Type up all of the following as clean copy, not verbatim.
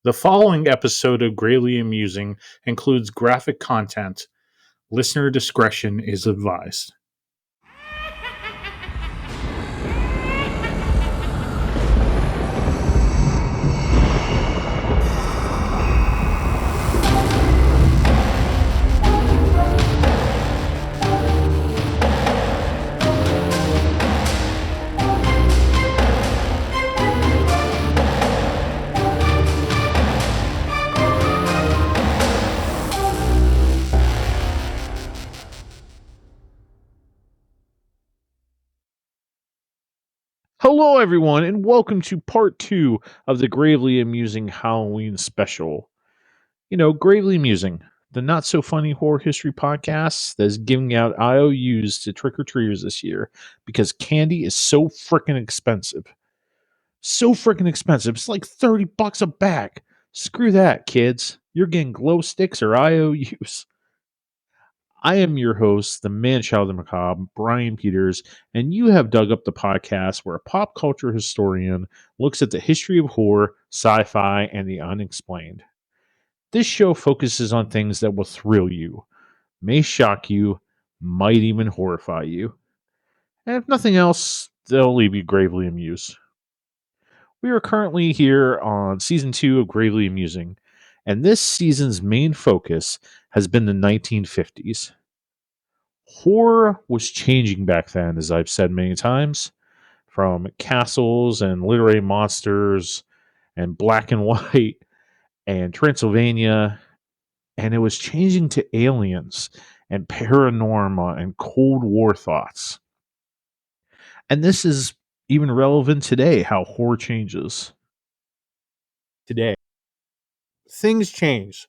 The following episode of Gravely Amusing includes graphic content. Listener discretion is advised. Hello, everyone, and welcome to part 2 of the Gravely Amusing Halloween special. Gravely Amusing, the not so funny horror history podcast that is giving out IOUs to trick or treaters this year because candy is so freaking expensive. So freaking expensive. It's like $30 a bag. Screw that, kids. You're getting glow sticks or IOUs. I am your host, the man child of the macabre, Bryan Peters, and you have dug up the podcast where a pop culture historian looks at the history of horror, sci-fi, and the unexplained. This show focuses on things that will thrill you, may shock you, might even horrify you. And if nothing else, they'll leave you gravely amused. We are currently here on season 2 of Gravely Amusing, and this season's main focus has been the 1950s. Horror was changing back then, as I've said many times, from castles and literary monsters and black and white and Transylvania, and it was changing to aliens and paranormal and Cold War thoughts. And this is even relevant today, how horror changes. Today, things change.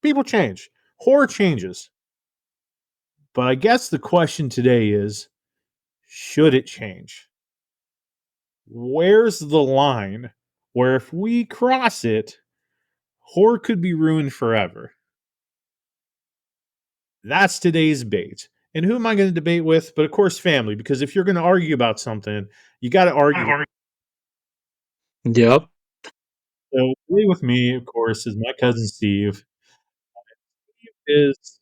People change. Horror changes. But I guess the question today is, should it change? Where's the line where if we cross it, horror could be ruined forever? That's today's debate. And who am I going to debate with? But of course, family, because if you're going to argue about something, you got to argue. Yep. So, today with me, of course, is my cousin Steve. Steve is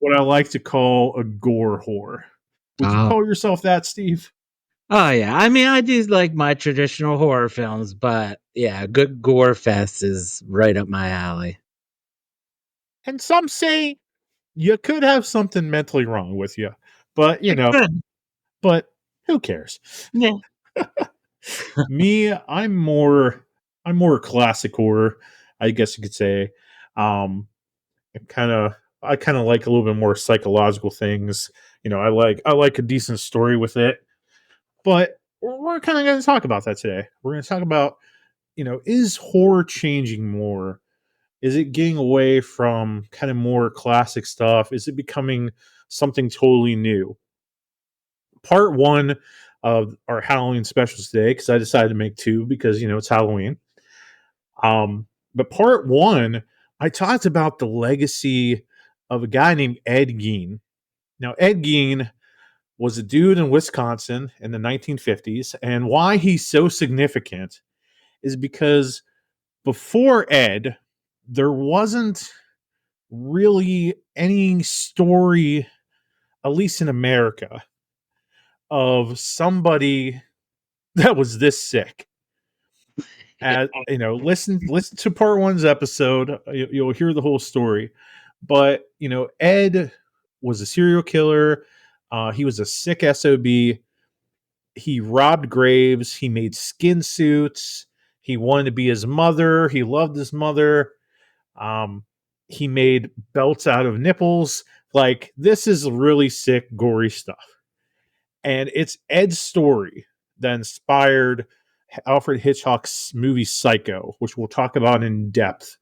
what I like to call a gore whore. Would you call yourself that, Steve? Oh yeah. I mean, I do like my traditional horror films, but yeah, good gore fest is right up my alley. And some say you could have something mentally wrong with you, but but who cares? Yeah. Me, I'm more classic horror, I guess you could say. I kind of like a little bit more psychological things. I like a decent story with it. But we're kind of going to talk about that today. We're going to talk about, is horror changing more? Is it getting away from kind of more classic stuff? Is it becoming something totally new? Part 1 of our Halloween specials today, because I decided to make 2 because, it's Halloween. But part 1, I talked about the legacy of a guy named Ed Gein. Now, Ed Gein was a dude in Wisconsin in the 1950s, and why he's so significant is because before Ed, there wasn't really any story, at least in America, of somebody that was this sick. As listen to part 1's episode, you'll hear the whole story. But Ed was a serial killer. He was a sick SOB. He robbed graves. He made skin suits. He wanted to be his mother. He loved his mother. He made belts out of nipples. Like, this is really sick, gory stuff. And it's Ed's story that inspired Alfred Hitchcock's movie Psycho, which we'll talk about in depth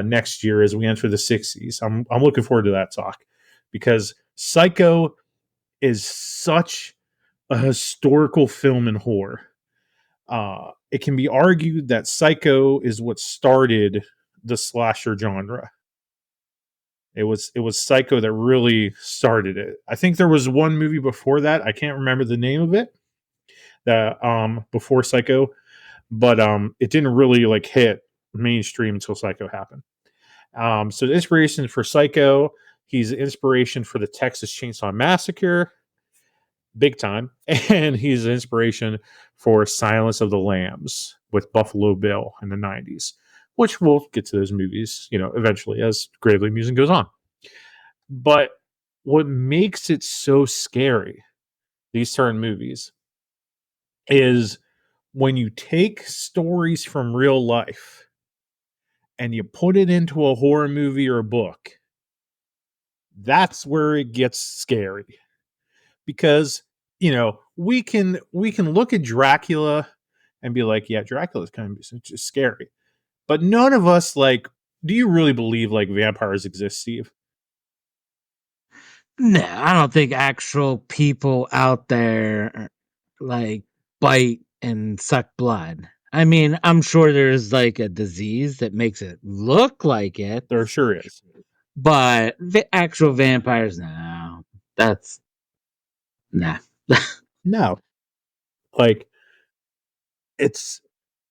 next year as we enter the 60s. I'm looking forward to that talk because Psycho is such a historical film in horror. It can be argued that Psycho is what started the slasher genre. It was Psycho that really started it. I think there was one movie before that. I can't remember the name of it. That before Psycho, but it didn't really like hit mainstream until Psycho happened. So the inspiration for Psycho, he's the inspiration for the Texas Chainsaw Massacre, big time, and he's the inspiration for Silence of the Lambs with Buffalo Bill in the '90s, which we'll get to those movies, eventually as Gravely Musing goes on. But what makes it so scary, these certain movies, is when you take stories from real life and you put it into a horror movie or a book. That's where it gets scary because we can look at Dracula and be like, yeah, Dracula's kind of just scary, but none of us like. Do you really believe like vampires exist, Steve? No, I don't think actual people out there like bite and suck blood. I mean, I'm sure there's like a disease that makes it look like it, There sure is. but actual vampires, no. That's nah. No, like it's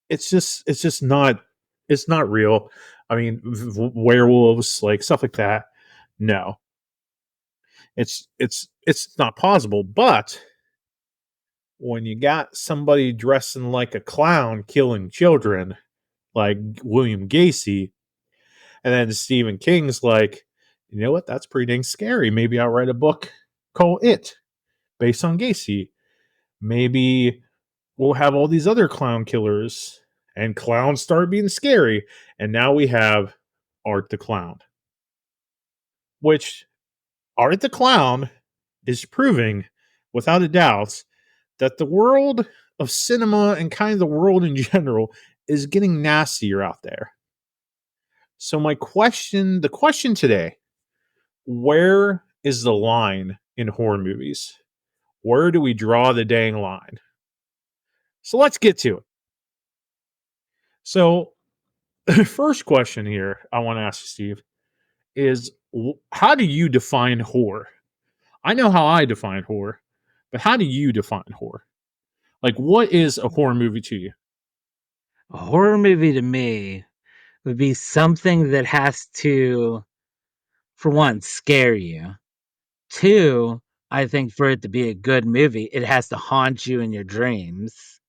it's just not it's not real. I mean, werewolves, like stuff like that. No, it's not possible. But when you got somebody dressing like a clown killing children, like William Gacy, and then Stephen King's like, you know what? That's pretty dang scary. Maybe I'll write a book called It based on Gacy. Maybe we'll have all these other clown killers and clowns start being scary. And now we have Art the Clown, which Art the Clown is proving without a doubt that the world of cinema and kind of the world in general is getting nastier out there. So the question today, where is the line in horror movies? Where do we draw the dang line? So let's get to it. So the first question here I want to ask you, Steve, is how do you define horror? I know how I define horror, but how do you define horror? Like, what is a horror movie to you? A horror movie to me would be something that has to, for one, scare you. Two, I think for it to be a good movie, it has to haunt you in your dreams.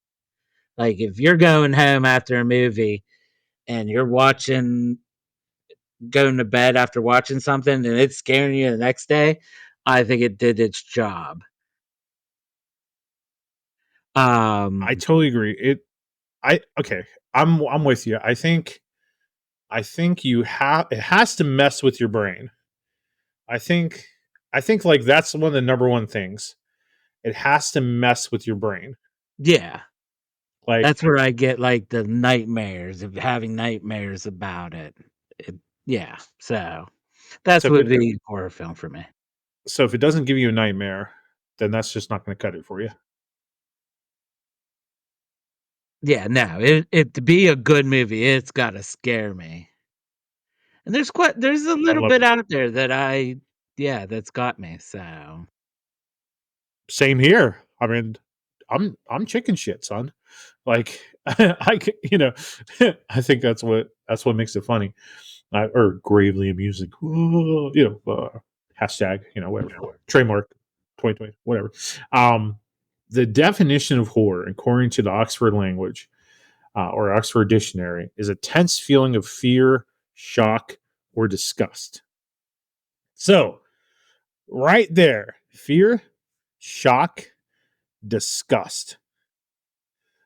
Like if you're going home after a movie and you're going to bed after watching something and it's scaring you the next day, I think it did its job. I Um, totally agree. I okay. I'm with you. I think you have it has to mess with your brain. I think I think like that's one of the number one things. It has to mess with your brain. yeah, Like that's where I get like the nightmares of having nightmares about it. Yeah, so so that's if would it be a horror film for me. so if it doesn't give you a nightmare, then that's just not going to cut it for you. Yeah, no, it to be a good movie, it's gotta scare me. And there's a I little love bit it. out there that yeah, that's got me, so Same here. I mean, I'm chicken shit, son. Like I think that's what makes it funny, or gravely amusing. Hashtag, whatever, trademark, 2020, whatever. Um, the definition of horror, according to the Oxford language or Oxford Dictionary, is a tense feeling of fear, shock, or disgust. So, right there, fear, shock, disgust.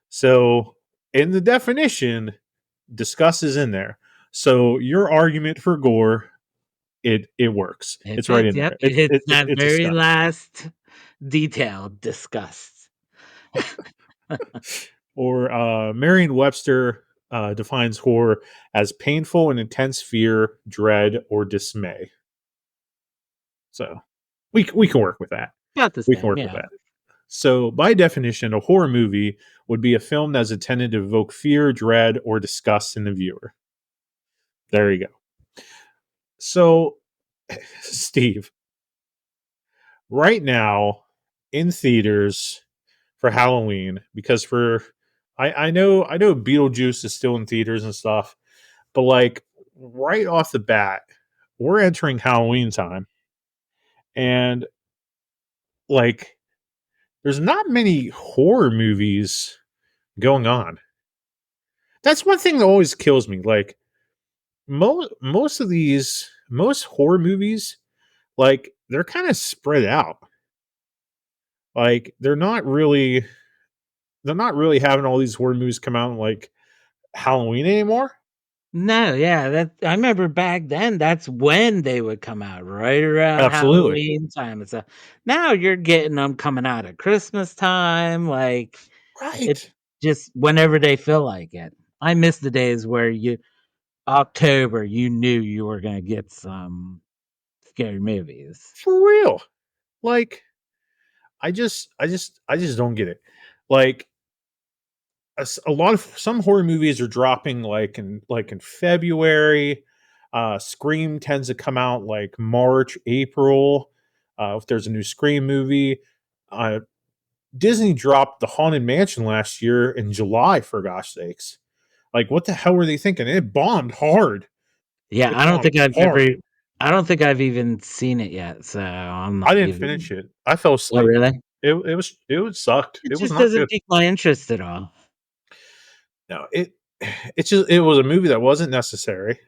So, in the definition, disgust is in there. So, your argument for gore, it works. it It's right fits, in yep, there. it hits that It's very disgust. last detail, disgust. Or Merriam-Webster defines horror as painful and intense fear, dread, or dismay. So, we can work with that. About the We can same, work with yeah. that. So, by definition, a horror movie would be a film that's intended to evoke fear, dread, or disgust in the viewer. There you go. So, Steve, right now in theaters for Halloween, because I know Beetlejuice is still in theaters and stuff. But like right off the bat, we're entering Halloween time, and like there's not many horror movies going on. That's one thing that always kills me. Like most horror movies, like they're kind of spread out. Like they're not really having all these horror movies come out in like Halloween anymore. No, yeah, that I remember back then, that's when they would come out, right around Absolutely. Halloween time and stuff. Now you're getting them coming out at Christmas time, like, it Right. just whenever they feel like it. I miss the days where you October, you knew you were gonna get some scary movies. For real. Like I just don't get it. Like a lot of some horror movies are dropping like in February. Scream tends to come out like March, April. If there's a new Scream movie, uh, Disney dropped the Haunted Mansion last year in July. For gosh sakes, like what the hell were they thinking? It bombed hard. Yeah, It bombed hard. I don't think I've even seen it yet, so I'm I not didn't finish even. it. I fell Oh, asleep. really? It was sucked. It It was just not doesn't good. pique my interest at all. No, it's just it was a movie that wasn't necessary,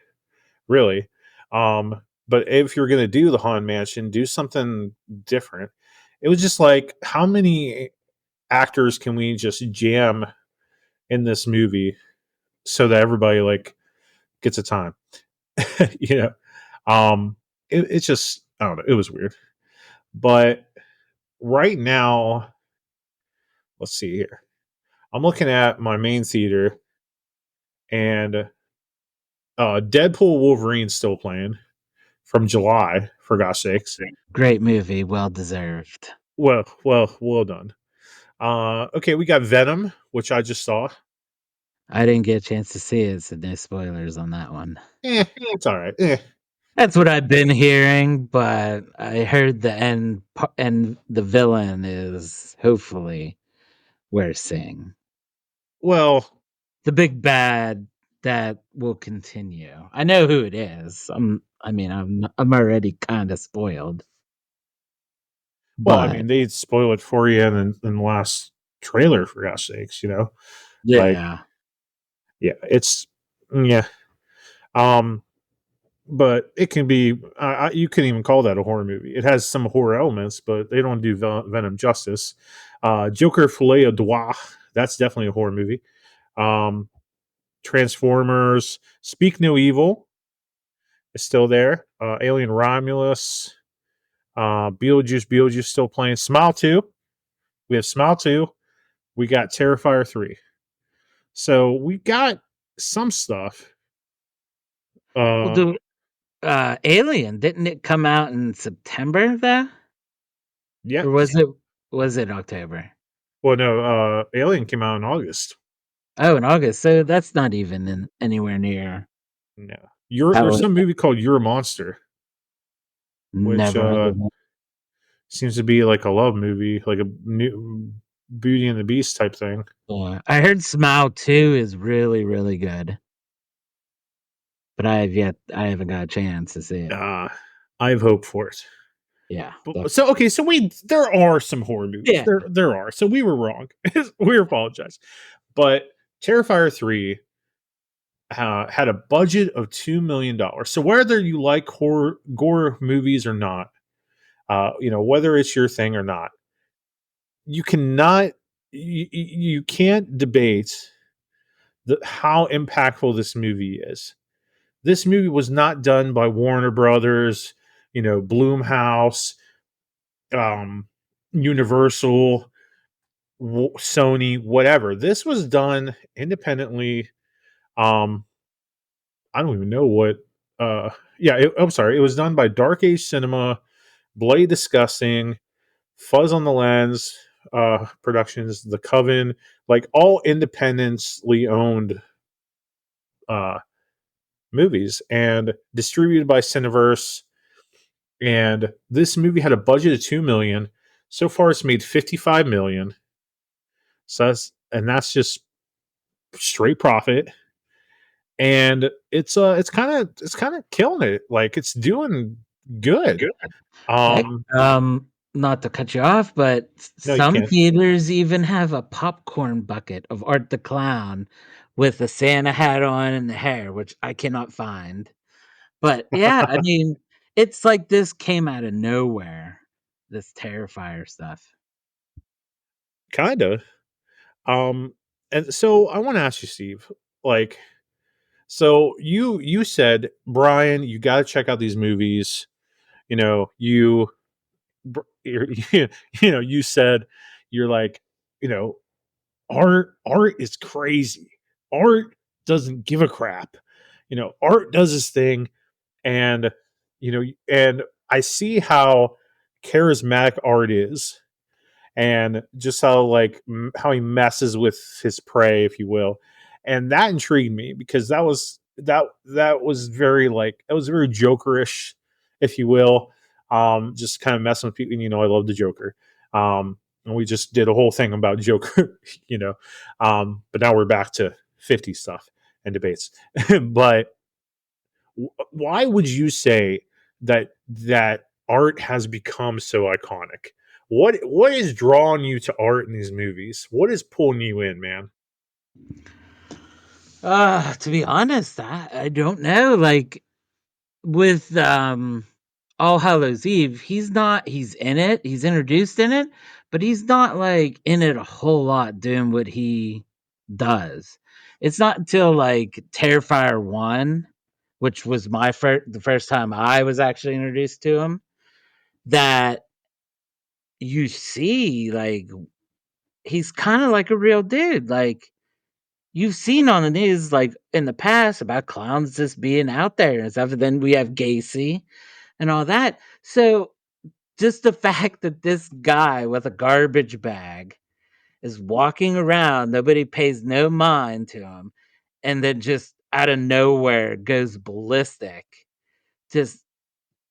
really. But if you're gonna do the Haunted Mansion, do something different. It was just like how many actors can we just jam in this movie so that everybody like gets a time? you know, it's just I don't know. It was weird, but right now, let's see here. I'm looking at my main theater, and Deadpool Wolverine's still playing from July. For gosh sakes, Great movie, well deserved. well done. Okay, we got Venom, which I just saw. I didn't get a chance to see it, so no spoilers on that one. It's all right. Eh. That's what I've been hearing, but I heard and the villain is hopefully worth seeing. Well, The big bad that will continue. I know who it is. I'm already kind of spoiled, I but mean, they spoil it for you in the last trailer. For gosh sakes, like yeah. yeah, it's yeah. Um, but it can be. You can even call that a horror movie. It has some horror elements, but they don't do Venom justice. Joker Filet au Doigt. That's definitely a horror movie. Um, Transformers. Speak No Evil is still there. Alien Romulus. Beetlejuice still playing. Smile 2. We have Smile 2. We got Terrifier 3. So we got some stuff. Well, Uh, the Alien, didn't it come out in September though? yeah. Or was it October? Well, no, Alien came out in August. Oh, in August. So that's not even in anywhere near No. how There's it some movie called You're a Monster, which never heard of it. seems to be like a love movie, like a new Beauty and the Beast type thing. Yeah. I heard Smile 2 is really, really good, but I haven't got a chance to see it. Uh, I have hope for it. Yeah. So okay, so there are some horror movies. Yeah. There are. So we were wrong. We apologize. But Terrifier 3 had a budget of $2 million. So whether you like horror gore movies or not, whether it's your thing or not, you cannot you can't debate how impactful this movie is. This movie was not done by Warner Brothers, Bloomhouse, um, Universal, Sony, whatever. This was done independently. Um, I don't even know what. Yeah, I'm sorry. It was done by Dark Age Cinema, Bloody Disgusting, Fuzz on the Lens Productions, The Coven, like all independently owned uh, movies and distributed by Cineverse. And this movie had a budget of 2 million. So far, it's made 55 million. So that's just straight profit. and it's kind of killing it. Like it's doing good. Heck, Um, not to cut you off, but no, you some can't. theaters even have a popcorn bucket of Art the Clown with the Santa hat on and the hair, which I cannot find. But yeah, I mean, it's like this came out of nowhere, this Terrifier stuff. Kind of. Um, and so I want to ask you, Steve. Like, so you said, Brian, you got to check out these movies. You know, you're, you said you're like, you know, art is crazy. Art doesn't give a crap. Art does his thing, and and I see how charismatic art is, and just how like how he messes with his prey, if you will, and that intrigued me because that was very like that was very Jokerish, if you will, just kind of messing with people. I love the Joker, and we just did a whole thing about Joker, but now we're back to 50 stuff and debates, but why would you say that art has become so iconic? What is drawing you to art in these movies? What is pulling you in, man? To be honest, I don't know. Like with All Hallows Eve, he's in it, he's introduced in it, but he's not like in it a whole lot doing what he does. It's not until like Terrifier 1, which was the first time I was actually introduced to him, that you see like he's kind of like a real dude. Like you've seen on the news like in the past about clowns just being out there and stuff. And then we have Gacy and all that. So just the fact that this guy with a garbage bag is walking around, nobody pays no mind to him, and then just out of nowhere goes ballistic. Just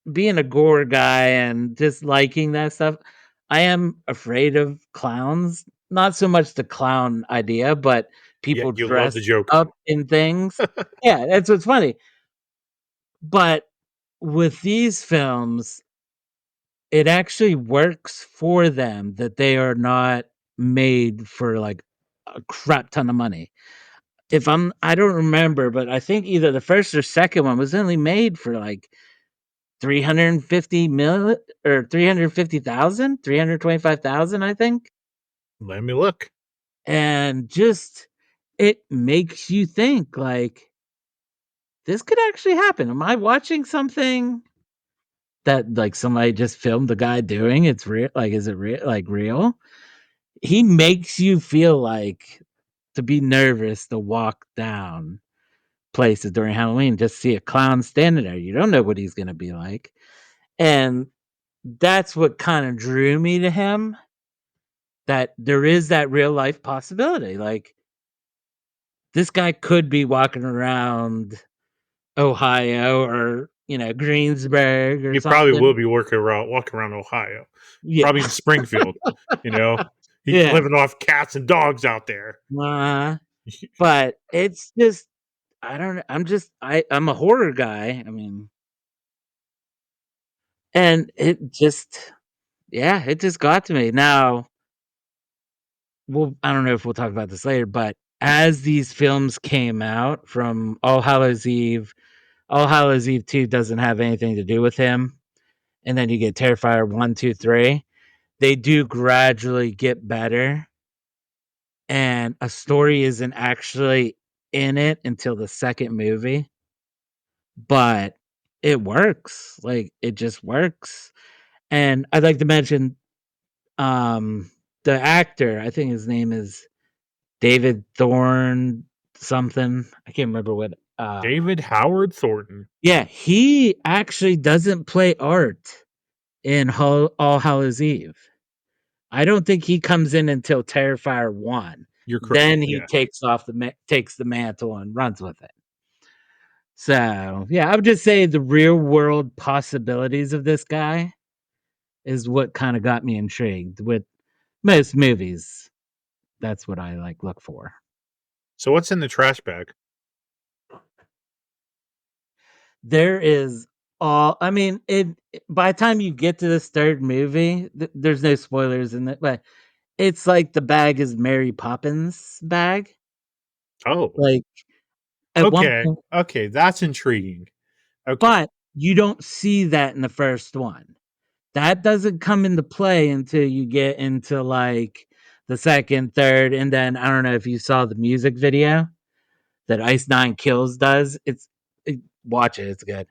being a gore guy and just liking that stuff. I am afraid of clowns, not so much the clown idea, but Yeah, people you love the dressed Joker. up in things. Yeah, that's what's funny. But with these films, it actually works for them that they are not made for, like, a crap ton of money. I don't remember, but I think either the 1st or 2nd one was only made for, like, 350 mil or 350,000, 325,000, I think, Let me look. and just it makes you think, like, "This could actually happen. Am I watching something that, like, somebody just filmed the guy doing? It's real, like, is it real? Like, real?" He makes you feel like to be nervous to walk down places during Halloween, just see a clown standing there. You don't know what he's gonna be like, and that's what kinda drew me to him, that there is that real life possibility, like, this guy could be walking around Ohio or, Greensburg or He probably will something. be walking around Ohio, Yeah. probably in Springfield. You know, he's Yeah. living off cats and dogs out there. uh but it's just I don't know, I'm a horror guy, I mean, and it just yeah, it just got to me. Now, I don't know if we'll talk about this later, but as these films came out from All Hallows Eve 2 doesn't have anything to do with him, and then you get Terrifier 1, 2, 3. They do gradually get better, and a story isn't actually in it until the 2nd movie, but it works, like, it just works, and I'd like to mention, um, the actor, I think his name is David Thorne something, I can't remember what, David Howard Thornton. yeah, he actually doesn't play Art in All Hallows Eve. I don't think he comes in until Terrifier 1. You're correct. Then he Yeah. takes the mantle and runs with it. So, yeah, I would just say the real world possibilities of this guy is what kinda got me intrigued with most movies. That's what I, like, look for. So what's in the trash bag? There is all I mean, by the time you get to this 3rd movie, there's no spoilers in it, but it's like the bag is Mary Poppins' bag. Oh, Like, at one okay, point okay, that's intriguing. Okay, but you don't see that in the first one. That doesn't come into play until you get into, like, the 2nd, 3rd, and then I don't know if you saw the music video that Ice Nine Kills does. Watch it, it's good.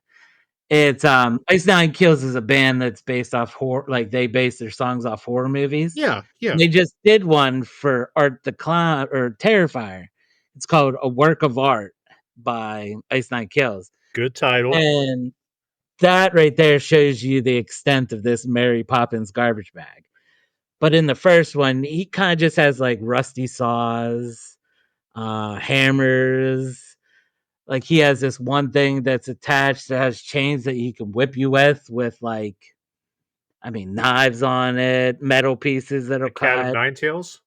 It's, Ice Nine Kills is a band that's based off horror like, they base their songs off horror movies. yeah, yeah, They just did one for Art the Clown or Terrifier. It's called A Work of Art by Ice Nine Kills, good title. and that right there shows you the extent of this Mary Poppins garbage bag. But in the first one, he kinda just has, like, rusty saws, hammers, like, he has this one thing that's attached that has chains that he can whip you with, like, I mean, knives on it, metal pieces that'll A Cat of cut. Nine Tails.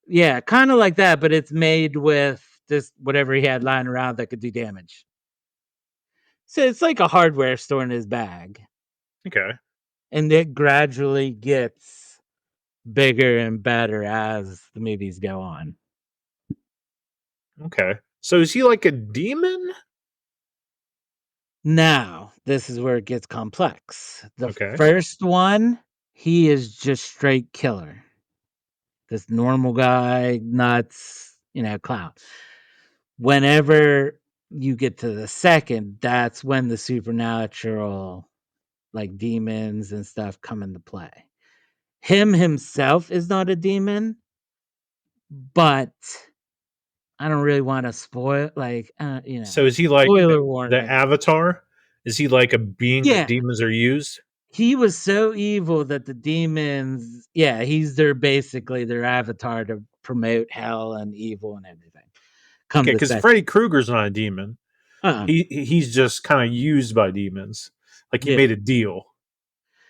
Yeah, kinda like that, but it's made with just whatever he had lying around that could do damage. So it's like a hardware store in his bag, Okay, and it gradually gets bigger and better as the movies go on. okay. So is he like a demon? Now, this is where it gets complex. The Okay, first one, he is just straight killer. This normal guy, nuts, clown. Whenever you get to the second, that's when the supernatural, like demons and stuff, come into play. Him himself is not a demon, but I don't really want to spoil, so is he like spoiler the warning. Avatar? Is he like a being that Yeah, demons are used? he was so evil that the demons, yeah, he's basically their avatar to promote hell and evil and everything. Come Okay, the because second. Freddy Krueger's not a demon. Uh-uh. He's just kind of used by demons. Like he Yeah. made a deal.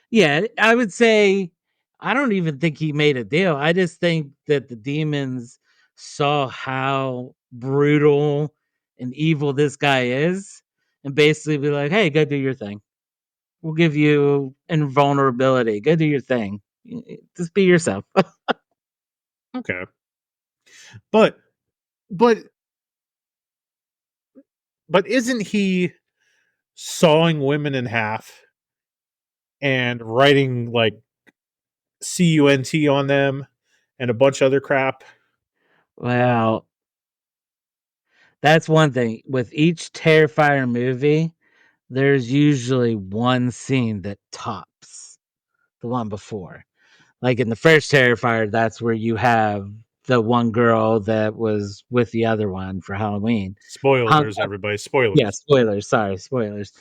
Yeah, I would say I don't even think he made a deal. I just think that the demons saw how brutal and evil this guy is and basically be like, "Hey, go do your thing. We'll give you invulnerability. Go do your thing. Just be yourself." Okay, but but but isn't he sawing women in half and writing like CUNT on them and a bunch of other crap? Well, that's one thing. With each Terrifier movie, there's usually one scene that tops the one before. Like in the first Terrifier, that's where you have the one girl that was with the other one for Halloween. Hung Spoilers, up, everybody. yeah, Spoilers. spoilers. Sorry, spoilers.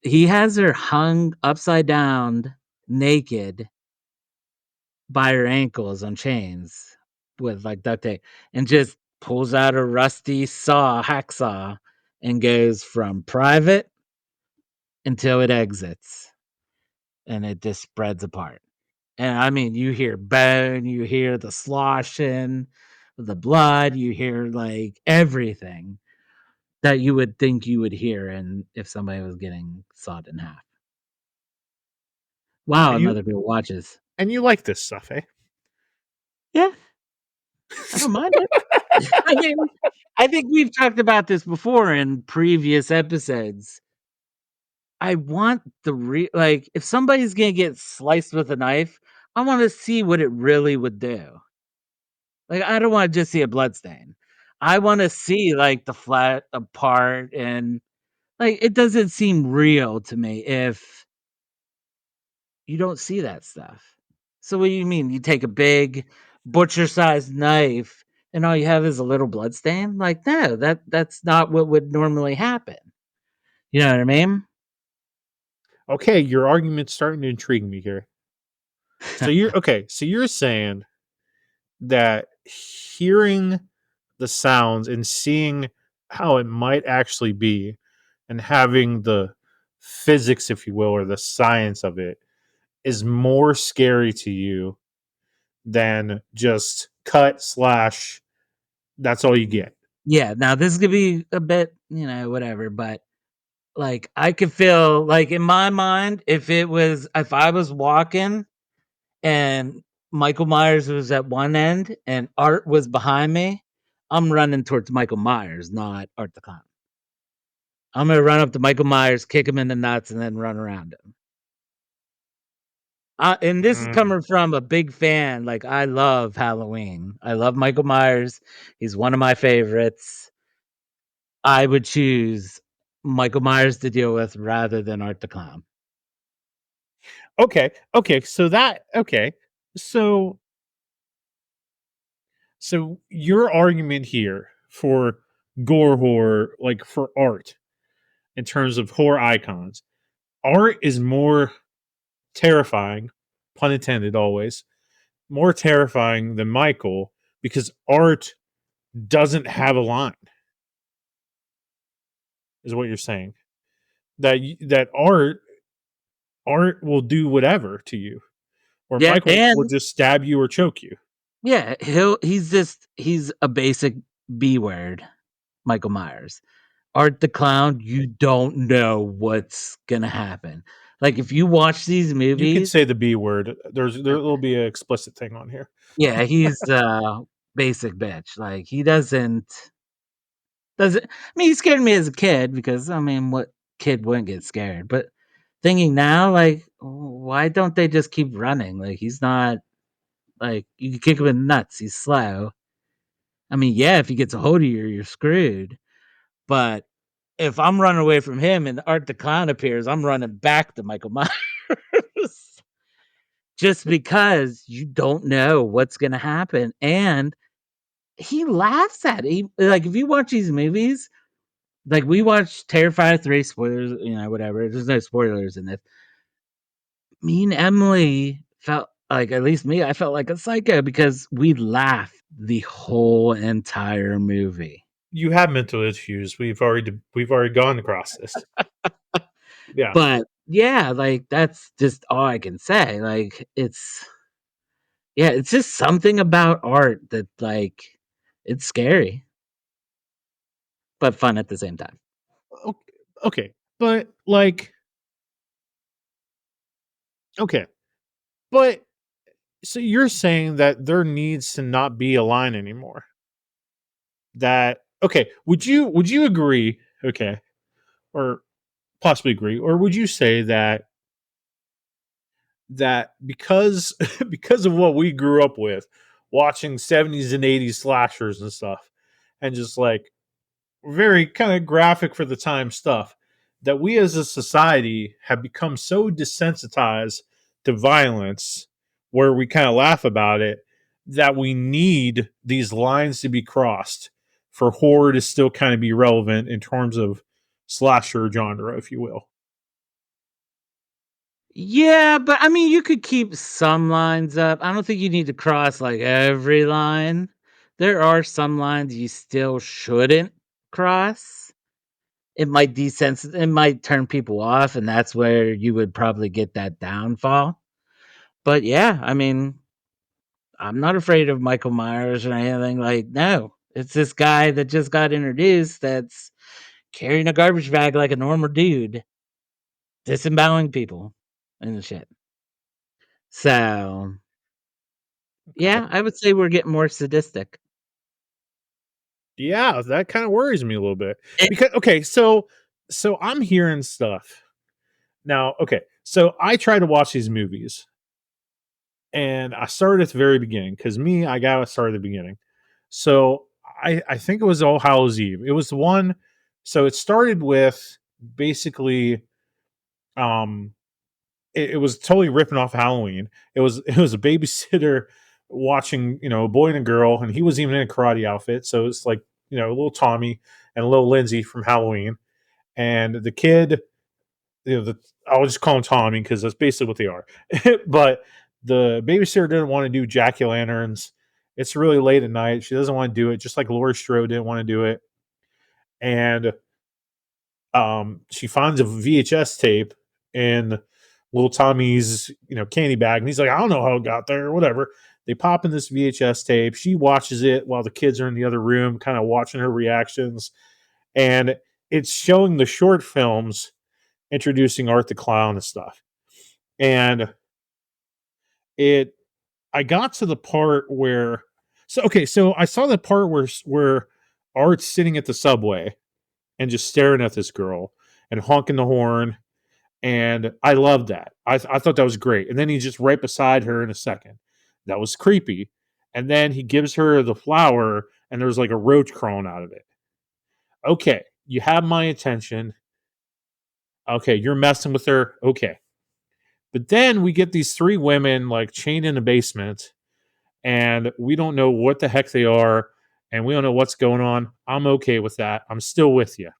He has her hung upside down, naked, by her ankles on chains with like duct tape, and just pulls out a rusty hacksaw, and goes from private until it exits, and it just spreads apart. And I mean, you hear bone, you hear the sloshing, the blood, you hear like everything that you would think you would hear and if somebody was getting sawed in half. Wow, And you another girl watches. and you like this stuff, eh? Yeah, I don't mind it. I mean, I think we've talked about this before in previous episodes. I want like if somebody's gonna get sliced with a knife, I want to see what it really would do. Like, I don't wanna just see a blood stain. I wanna see, like, the flat apart and, like, it doesn't seem real to me if you don't see that stuff. So what do you mean? You take a big butcher-sized knife and all you have is a little blood stain? Like, no, that's not what would normally happen. You know what I mean? Okay, your argument's starting to intrigue me here. So you're okay. So you're saying that hearing the sounds and seeing how it might actually be and having the physics, if you will, or the science of it is more scary to you than just cut slash that's all you get. Yeah, now this could be a bit, whatever, but Like I could feel like in my mind, if I was walking and Michael Myers was at one end and Art was behind me, I'm running towards Michael Myers, not Art the Clown. I'm gonna run up to Michael Myers, kick him in the nuts, and then run around him. And this is Mm, coming from a big fan. Like I love Halloween. I love Michael Myers. He's one of my favorites. I would choose Michael Myers to deal with rather than Art the Clown. okay, okay, so that okay, so so your argument here for gore horror, like for art, in terms of horror icons, art is more terrifying, pun intended, always more terrifying than Michael because art doesn't have a line, is what you're saying. That art will do whatever to you, or Yeah, Michael will and just stab you or choke you. yeah, he's a basic B word, Michael Myers. Art the Clown, you don't know what's gonna happen. Like if you watch these You can movies, say the B word. There'll be an explicit thing on here. yeah, he's a basic bitch. Like he doesn't I mean he scared me as a kid because I mean what kid wouldn't get scared? But thinking now, like, why don't they just keep running? Like he's not like you can kick him in the nuts, he's slow. I mean, yeah, if he gets a hold of you, you're screwed. But if I'm running away from him and Art the Clown appears, I'm running back to Michael Myers. Just because you don't know what's gonna happen. And he laughs at it. Like if you watch these movies, like we watched Terrifier 3, spoilers, whatever. There's no spoilers in this. Me and Emily felt like, at least me, I felt like a psycho because we laughed the whole entire movie. You have mental issues. We've already gone across this. Yeah, But yeah, like that's just all I can say. Like yeah, it's just something about art that like it's scary, but fun at the same time. okay, but like okay, but so you're saying that there needs to not be a line anymore. That okay? Would you agree? Okay, or possibly agree, or would you say that because because of what we grew up with, watching 70s and 80s slashers and stuff, and just like very kind of graphic for the time stuff, that we as a society have become so desensitized to violence where we kind of laugh about it that we need these lines to be crossed for horror to still kind of be relevant in terms of slasher genre, if you will. Yeah, but I mean, you could keep some lines up. I don't think you need to cross like every line. There are some lines you still shouldn't cross. It might turn people off, and that's where you would probably get that downfall. But yeah, I mean, I'm not afraid of Michael Myers or anything. Like, no, it's this guy that just got introduced that's carrying a garbage bag like a normal dude, disemboweling people and shit. So Okay. yeah, I would say we're getting more sadistic. Yeah, that kind of worries me a little bit Eh, because okay, so I'm hearing stuff now. Okay, so I try to watch these movies, and I started at the very beginning because me, I got to start at the beginning. So I think it was All Hallows Eve. It was the one. So it started with basically um it was totally ripping off Halloween. It was a babysitter watching, a boy and a girl, and he was even in a karate outfit. So it's like, a little Tommy and a little Lindsay from Halloween. And the kid, I'll just call him Tommy because that's basically what they are. But the babysitter didn't want to do jack o' lanterns. It's really late at night. She doesn't want to do it, just like Laurie Strode didn't want to do it. And she finds a VHS tape in little Tommy's, candy bag, and he's like, I don't know how it got there, or whatever. They pop in this VHS tape. She watches it while the kids are in the other room, kind of watching her reactions. And it's showing the short films introducing Art the Clown and stuff. And it I got to the part where so I saw the part where Art's sitting at the subway and just staring at this girl and honking the horn, and I loved that. I thought that was great. And then he's just right beside her in a second. That was creepy. And then he gives her the flower, and there's like a roach crawling out of it. Okay, you have my attention. Okay, you're messing with her. Okay. But then we get these three women like chained in a basement, and we don't know what the heck they are, and we don't know what's going on. I'm okay with that. I'm still with you.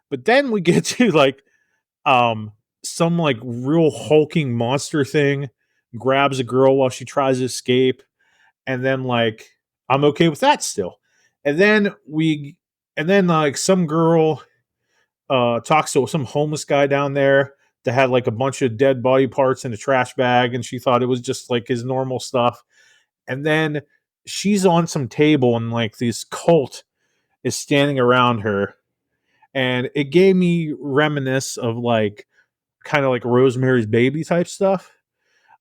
But then we get to like um some like real hulking monster thing grabs a girl while she tries to escape, and then like I'm okay with that still. And then like some girl talks to some homeless guy down there that had like a bunch of dead body parts in a trash bag, and she thought it was just like his normal stuff. And then she's on some table, and like this cult is standing around her, and it gave me reminisce of like kind of like Rosemary's Baby type stuff.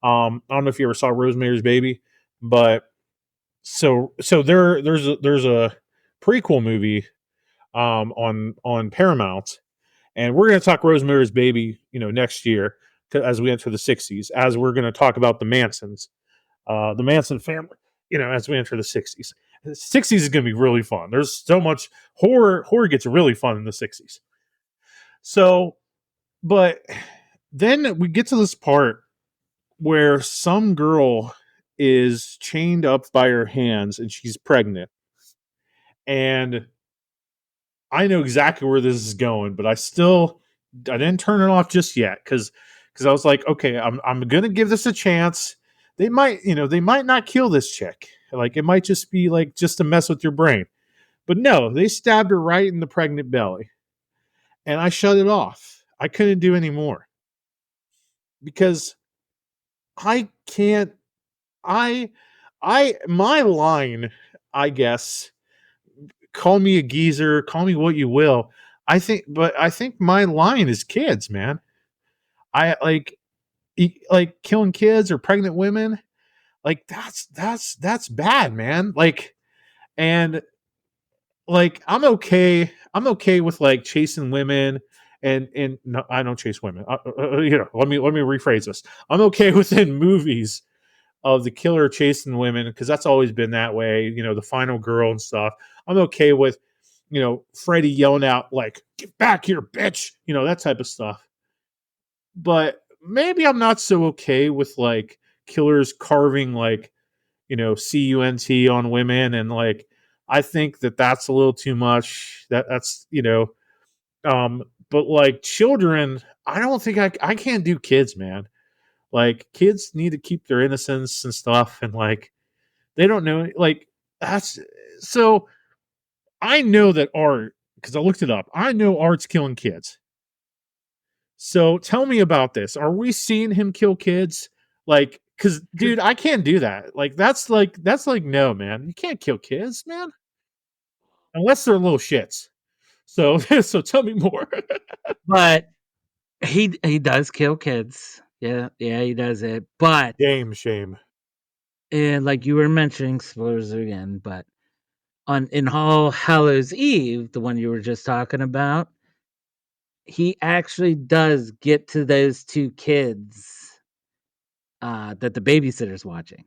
I don't know if you ever saw Rosemary's Baby, but there's a prequel movie on Paramount, and we're going to talk Rosemary's Baby, next year as we enter the '60s, as we're going to talk about the Manson family, as we enter the '60s. The '60s is going to be really fun. There's so much horror. Horror gets really fun in the '60s. So, but then we get to this part where some girl is chained up by her hands and she's pregnant. And I know exactly where this is going, but I didn't turn it off just yet because I was like, okay, I'm gonna give this a chance. They might not kill this chick. Like it might just be like just to mess with your brain. But no, they stabbed her right in the pregnant belly. And I shut it off. I couldn't do any more. Because I can't I my line, I guess, call me a geezer, call me what you will. I think my line is kids, man. I like killing kids or pregnant women. Like that's bad, man. Like and like I'm okay with like chasing women and no, I don't chase women. Let me rephrase this. I'm okay within movies of the killer chasing women because that's always been that way. The final girl and stuff. I'm okay with Freddie yelling out like "Get back here, bitch!" That type of stuff. But maybe I'm not so okay with like killers carving like CUNT on women, and like I think that that's a little too much. But like children, I don't think I can't do kids, man. Like kids need to keep their innocence and stuff, and like they don't know like that's so I know that Art, because I looked it up, I know Art's killing kids. So tell me about this. Are we seeing him kill kids? Like, because dude, I can't do that. Like, that's like no, man. You can't kill kids, man, unless they're little shits. So so tell me more. But he does kill kids. Yeah, yeah, he does it. But Shame. and like you were mentioning spoilers again, but on in All Hallows Eve, the one you were just talking about, he actually does get to those two kids that the babysitter's watching.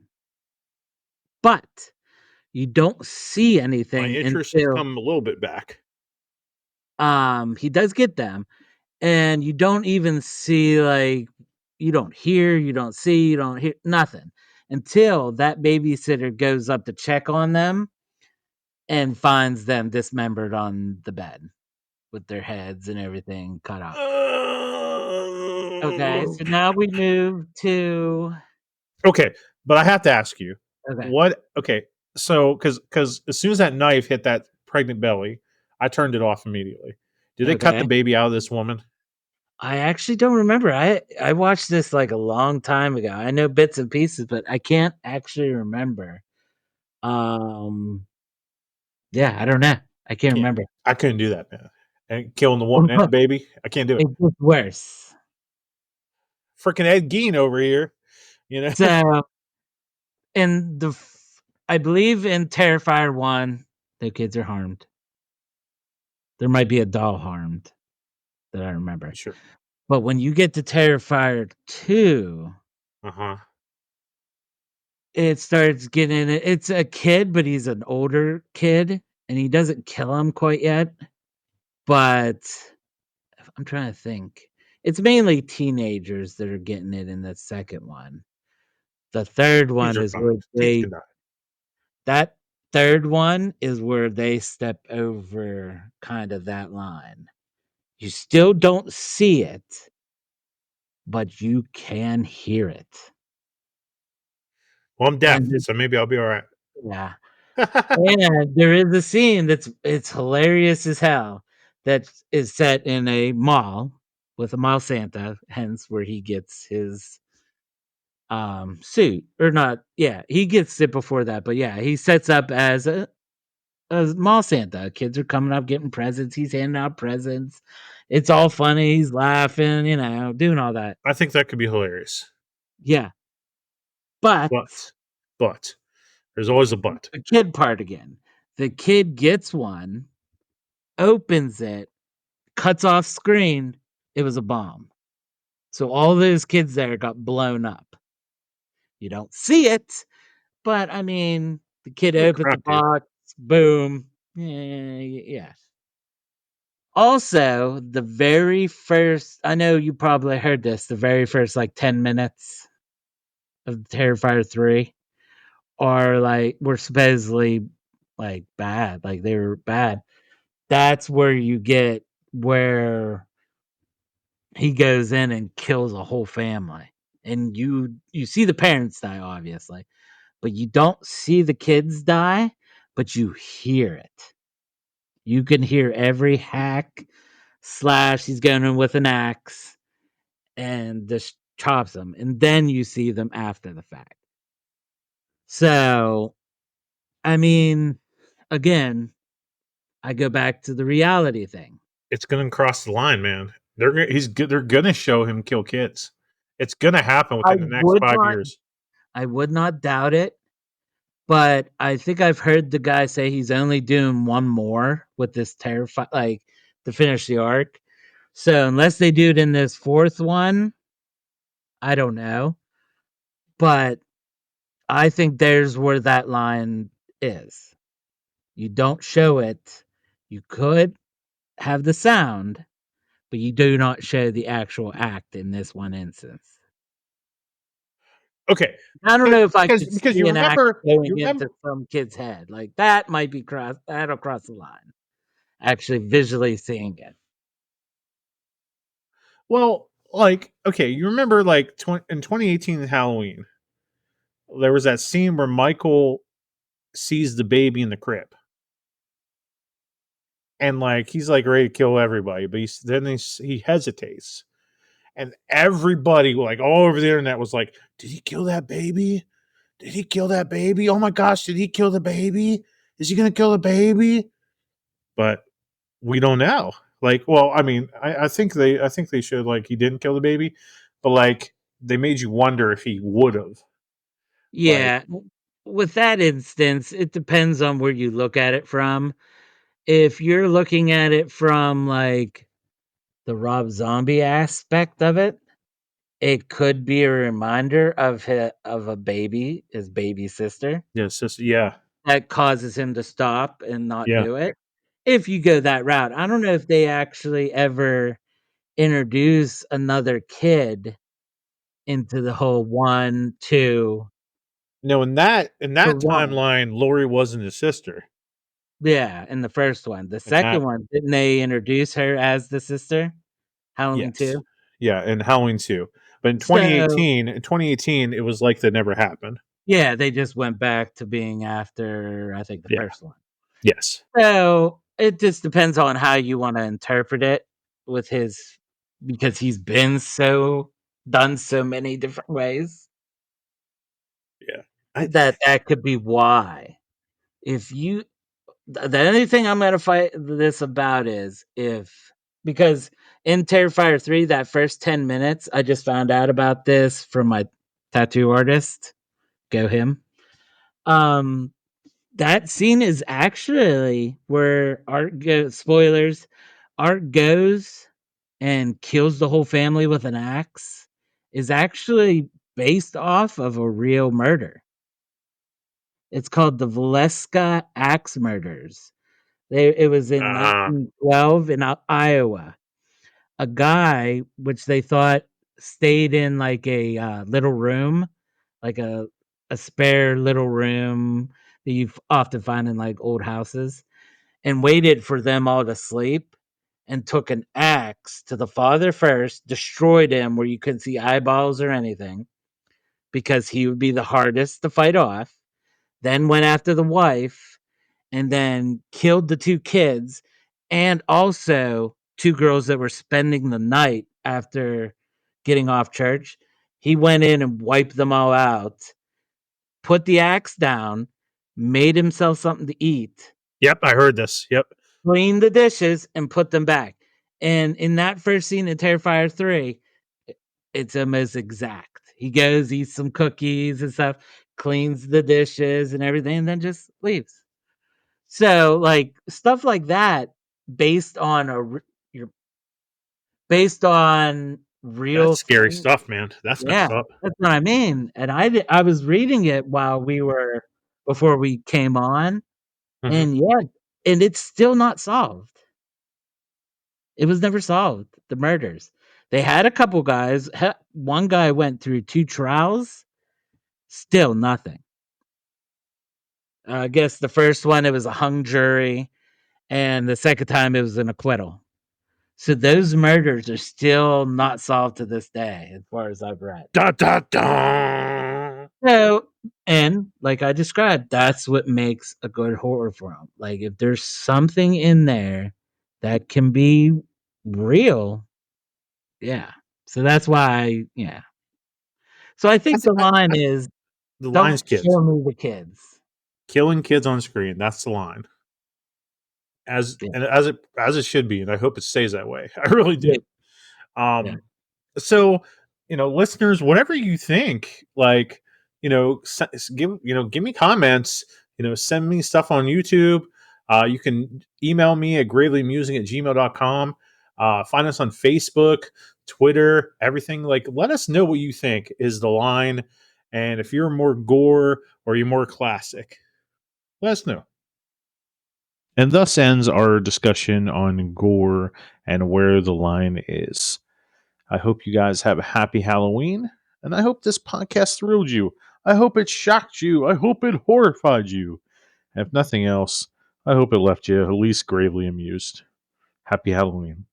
But you don't see My anything interest has until come a little bit back. he does get them, and you don't even see like you don't see, you don't hear nothing until that babysitter goes up to check on them and finds them dismembered on the bed with their heads and everything cut off. Okay, so now we move to Okay, but I have to ask you, okay, what? Okay, so because as soon as that knife hit that pregnant belly, I turned it off immediately. Did they cut the okay. baby out of this woman? I actually don't remember. I watched this like a long time ago. I know bits and pieces, but I can't actually remember. Um, yeah, I don't know. I can't Yeah, remember. I couldn't do that, man. and killing the woman and the baby. I can't do it. It gets worse. Freaking Ed Gein over here. You know, So, in I believe in Terrifier 1, the kids are harmed. There might be a doll harmed that I remember. sure. But when you get to Terrifier 2, Uh huh. it starts getting it's a kid, but he's an older kid, and he doesn't kill him quite yet, but I'm trying to think. It's mainly teenagers that are getting it in the second one. The third These one are is fine. where Kids can they die. that third one is where they step over kind of that line. You still don't see it, but you can hear it. Well, I'm And deaf, so maybe I'll be all right. yeah. And there is a scene it's hilarious as hell that is set in a mall with a mall Santa, hence where he gets his suit. Or not, yeah, he gets it before that, but yeah, he sets up as a mall Santa. Kids are coming up getting presents, he's handing out presents. It's all funny, he's laughing, doing all that. I think that could be hilarious. Yeah. But But, but, there's always a but. the kid part again. The kid gets one, opens it, cuts off screen, it was a bomb. So all those kids there got blown up. You don't see it, but I mean, the kid Holy opens the crap, dude. box, boom. Yeah. Also, the very first, I know you probably heard this, the very first like 10 minutes of Terrifier 3 are like, were supposedly like bad, like they were bad. That's where you get where he goes in and kills a whole family. And you see the parents die, obviously, but you don't see the kids die, but you hear it. You can hear every hack slash he's going in with an axe and just chops them, and then you see them after the fact. So, I mean, again, I go back to the reality thing. It's going to cross the line, man. They're going to show him kill kids. It's going to happen I within the next would 5 not years. I would not doubt it, but I think I've heard the guy say he's only doing one more with this terrify like to finish the arc. So unless they do it in this fourth one, I don't know. But I think there's where that line is. You don't show it. You could have the sound, but you do not show the actual act in this one instance. Okay, I don't know if I could because see an act you going remember into some kid's head. Like that might be that'll cross the line. Actually visually seeing it. well, like okay, you remember like in 2018 Halloween, there was that scene where Michael sees the baby in the crib. And like he's like ready to kill everybody, but he hesitates, and everybody like all over the internet was like, "Did he kill that baby? Did he kill that baby? Oh my gosh, did he kill the baby? Is he gonna kill the baby?" But we don't know. Like, well, I mean, I think they showed like he didn't kill the baby, but like they made you wonder if he would have. Like, Yeah. With that instance, it depends on where you look at it from. If you're looking at it from like the Rob Zombie aspect of it, it could be a reminder of a baby, his baby sister, yeah, sister, yeah, that causes him to stop and not yeah. do it. If you go that route, I don't know if they actually ever introduce another kid into the whole 1, 2 No, in for that 1. timeline, Lori wasn't his sister. Yeah, in the first one. The In that, second one, didn't they introduce her as the sister? Halloween yes, 2? yeah, in Halloween 2. But So, in 2018, it was like that never happened. yeah, they just went back to being after, I think, the Yeah. first one. Yes. So, it just depends on how you wanna interpret it with his because he's been so done so many different ways Yeah. I that that could be why. If you The only thing I'm gonna fight this about is if because in Terrifier 3, that first 10 minutes, I just found out about this from my tattoo artist. Go him. Um, that scene is actually where Art goes spoilers, Art goes and kills the whole family with an axe is actually based off of a real murder. It's called the Valeska Axe Murders. It was in Uh, 1912 in Iowa. A guy, which they thought stayed in like a little room, like a spare little room that you often find in like old houses, and waited for them all to sleep, and took an axe to the father first, destroyed him where you couldn't see eyeballs or anything, because he would be the hardest to fight off. Then went after the wife and then killed the 2 kids and also 2 girls that were spending the night after getting off church. He went in and wiped them all out, put the axe down, made himself something to eat, yep, I heard this. Yep. cleaned the dishes, and put them back. And in that first scene in Terrifier 3, it's almost exact. He goes, eats some cookies and stuff, cleans the dishes and everything, and then just leaves. So, like, stuff like that based on your based on That's real scary things. stuff, man. That's Yeah, messed up. that's what I mean, and I was reading it while we were before we came on, Mhm. and yeah, and it's still not solved. It was never solved, the murders. They had a couple guys, one guy went through 2 trials, still nothing. I guess the first one, it was a hung jury, and the second time it was an acquittal. So those murders are still not solved to this day, as far as I've read. Da da da. So, and like I described, that's what makes a good horror film. Like if there's something in there that can be real, yeah. So that's why, yeah. So I I think th- the line is, the line's "Don't kids show me the kids." killing kids on screen. That's the line. As Yeah, and as it should be, and I hope it stays that way. I really yeah, do. yeah. Um, so listeners, whatever you think, like give me comments. Send me stuff on YouTube. You can email me at gravelymusing@gmail.com. Find us on Facebook, Twitter, everything. Like, let us know what you think is the line, and if you're more gore or you're more classic, let us know. And thus ends our discussion on gore and where the line is. I hope you guys have a happy Halloween, and I hope this podcast thrilled you. I hope it shocked you. I hope it horrified you. If nothing else, I hope it left you at least gravely amused. Happy Halloween.